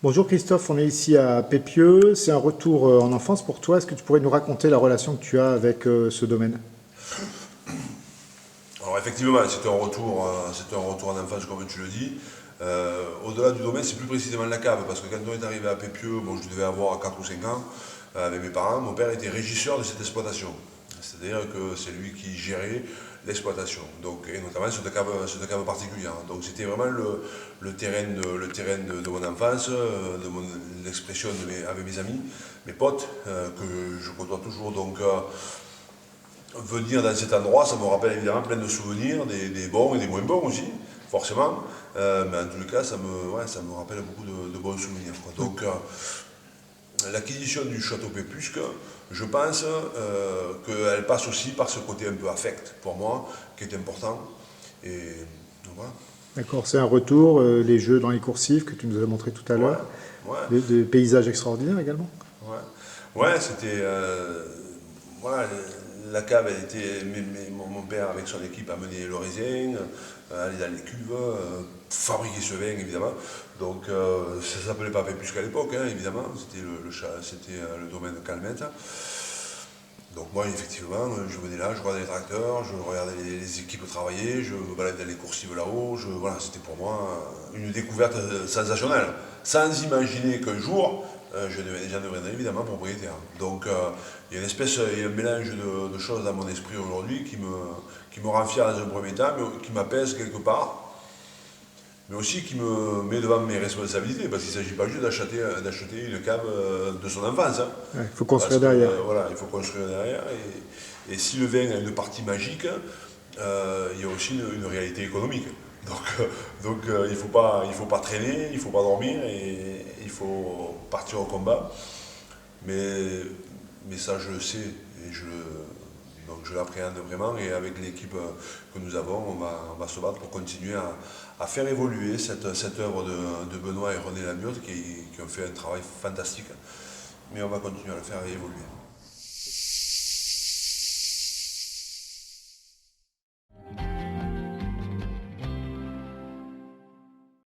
Bonjour Christophe, on est ici à Pépieux. C'est un retour en enfance pour toi. Est-ce que tu pourrais nous raconter la relation que tu as avec ce domaine? Alors effectivement, c'est un retour en enfance comme tu le dis. Au-delà du domaine, c'est plus précisément la cave, parce que quand on est arrivé à Pépieux, bon, je devais avoir 4 ou 5 ans, avec mes parents, mon père était régisseur de cette exploitation. C'est-à-dire que c'est lui qui gérait l'exploitation, donc, et notamment sur des caves particulières. Donc c'était vraiment le terrain de mon enfance, l'expression avec mes amis, mes potes, que je côtoie toujours. Donc, venir dans cet endroit, ça me rappelle évidemment plein de souvenirs, des bons et des moins bons aussi, forcément. Mais en tout cas, ça me rappelle beaucoup de bons souvenirs, quoi. Donc, l'acquisition du château Pépusque, je pense qu'elle passe aussi par ce côté un peu affect, pour moi, qui est important. Et donc, voilà. D'accord, c'est un retour, les jeux dans les coursives que tu nous as montré tout à Ouais, l'heure, ouais, des paysages extraordinaires également. ouais. Ouais, c'était. Voilà, la cave, elle était. Mon père, avec son équipe, a mené le raisin, aller dans les cuves, fabriquer ce vin, évidemment. Donc, ça ne s'appelait pas Pépusque à l'époque, hein, évidemment. C'était le domaine de Calmette. Donc, moi, effectivement, je venais là, je regardais les tracteurs, je regardais les équipes travailler, je me baladais dans les coursives là-haut. Voilà, c'était pour moi une découverte sensationnelle. Sans imaginer qu'un jour, j'en deviendrai évidemment propriétaire. Donc, il y a un mélange de choses dans mon esprit aujourd'hui qui me rend fier dans un premier temps, mais qui m'apaise quelque part, mais aussi qui me met devant mes responsabilités, parce qu'il ne s'agit pas juste d'acheter une cave de son enfance, hein. Il faut Parce construire que derrière. voilà, il faut construire derrière. Et si le vin a une partie magique, il y a aussi une réalité économique. Donc, il faut pas traîner, il ne faut pas dormir, et il faut partir au combat. Mais ça, je le sais, donc je l'appréhende vraiment. Et avec l'équipe que nous avons, on va se battre pour continuer à faire évoluer cette œuvre de Benoît et René Lamiotte qui ont fait un travail fantastique. Mais on va continuer à le faire évoluer.